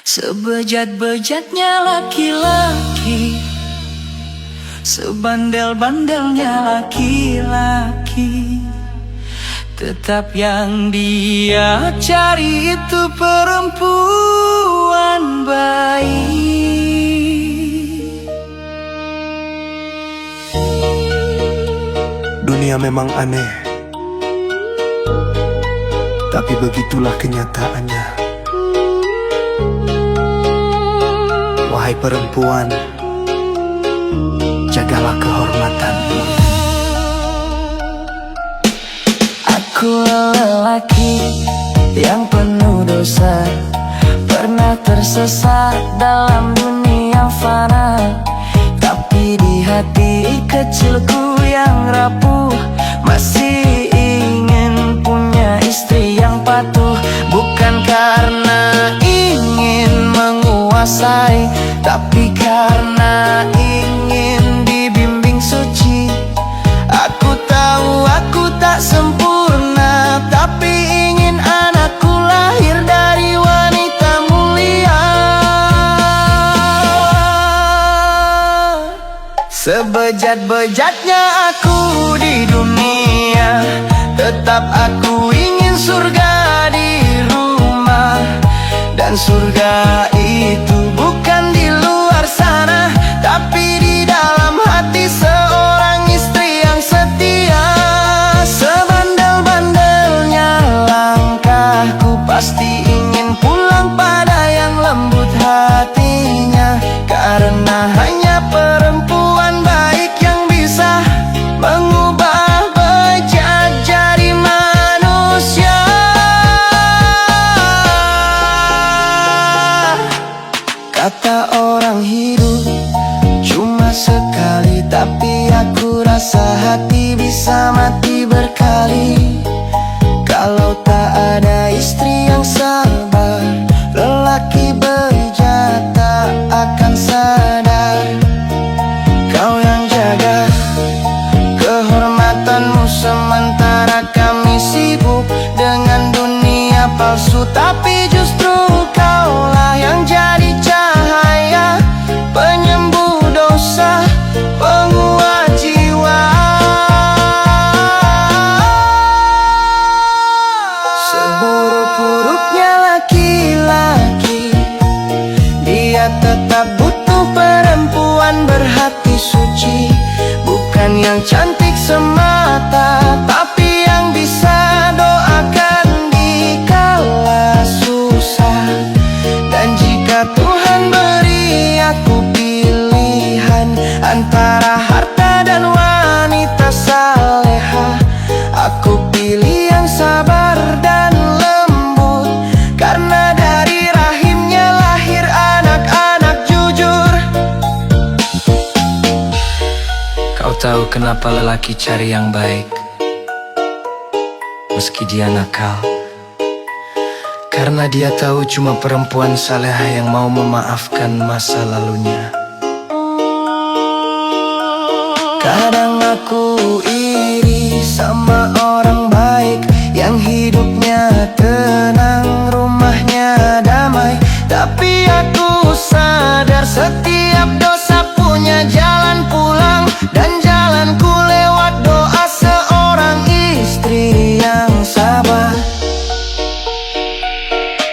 Sebejat-bejatnya laki-laki, sebandel-bandelnya laki-laki, tetap yang dia cari itu perempuan baik. Dunia memang aneh, tapi begitulah kenyataannya. Wahai perempuan, jagalah kehormatanmu. Aku lelaki yang penuh dosa, pernah tersesat dalam dunia fana. Tapi di hati kecilku yang rapuh, masih ingin punya istri yang patuh. Bukan karena ingin menguasai, tapi karena ingin dibimbing suci. Aku tahu aku tak sempurna, tapi ingin anakku lahir dari wanita mulia. Sebejat-bejatnya aku di dunia, tetap aku ingin surga di rumah. Dan surga itu bukan di luar sana, tapi di dalam hati seorang istri yang setia. Sebandel-bandelnya langkahku, pasti ingin pulang pada yang lembut hatinya. Karena hanya perempuan baik yang bisa mengubah bejat jadi manusia. Kata orang hidup cuma sekali, tapi aku rasa hati bisa mati berkali. Kalau tak ada istri yang sabar, lelaki bejat tak akan sadar. Kau yang jaga kehormatanmu, sementara kami sibuk dengan dunia palsu. Tapi justru kaulah yang jadi cahaya, penyembuh dosa, penguat jiwa. Seburuk-buruknya laki-laki, dia tetap butuh perempuan berhati suci. Bukan yang cantik semata, tapi yang bisa doakan di kala susah. Dan jika Tuhan beri aku pilihan antara harta dan wanita saleha, aku pilih yang sabar dan lembut. Karena dari rahimnya lahir anak-anak jujur. Kau tahu kenapa lelaki cari yang baik, meski dia nakal? Karena dia tahu cuma perempuan salehah yang mau memaafkan masa lalunya. Kadang aku iri sama orang baik yang hidupnya tenang, rumahnya damai. Tapi aku sadar setiap dosa punya jalan pulang, dan jalanku lewat doa seorang istri yang sabar.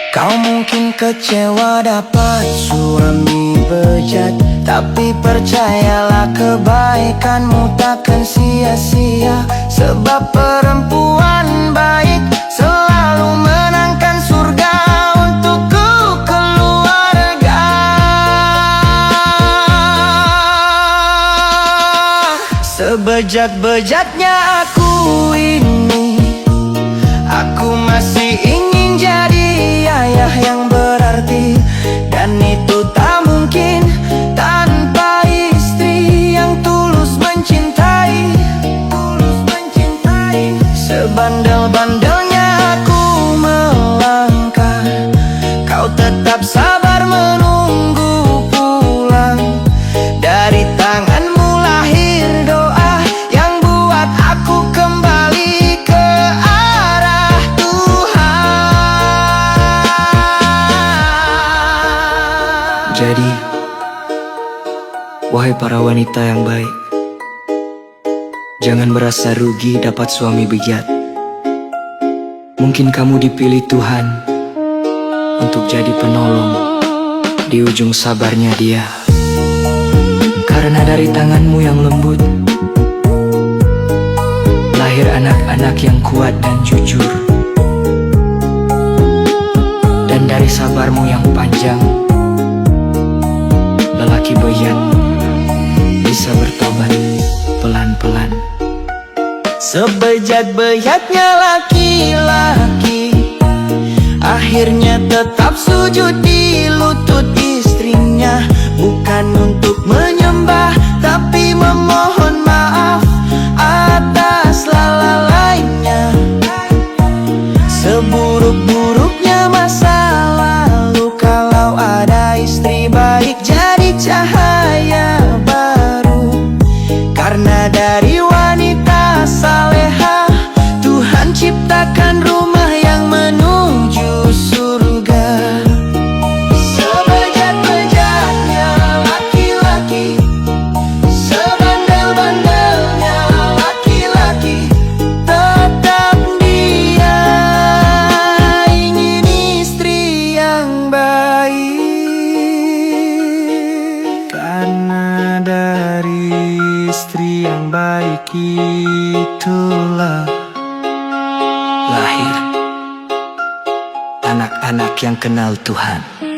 Kau mungkin kecewa dapat suami bejat, tapi percayalah kebaikanmu takkan sia-sia. Sebab perempuan baik selalu menangkan surga untukku keluarga. Sebejat-bejatnya aku ini, aku masih ingin jadi ayah yang berarti. Dan itu tak mungkin tanpa istri yang tulus mencintai. Sebandel-bandelnya aku melangkah, kau tetap sabar menunggu pulang. Dari tanganmu lahir doa yang buat aku kembali ke arah Tuhan. Jadi, wahai para wanita yang baik, jangan merasa rugi dapat suami bejat. Mungkin kamu dipilih Tuhan untuk jadi penolong di ujung sabarnya Dia. Karena dari tanganmu yang lembut lahir anak-anak yang kuat dan jujur. Dan dari sabarmu yang panjang, lelaki bejat bisa bertobat pelan-pelan. Sebejat-bejatnya laki-laki akhirnya tetap sujud di lutut istrinya. Bukan untuk menyembah, tapi memohon maaf atas lalainya. Seburuk-buruknya masa lalu, kalau ada istri baik jadi cahaya baru. Karena dari wanita saleha Tuhan ciptakan rumah yang menuju surga. Sebejat-bejatnya laki-laki, sebandel-bandelnya laki-laki, tetap dia ingin istri yang baik. Karena dari istri yang baik itulah lahir anak-anak yang kenal Tuhan.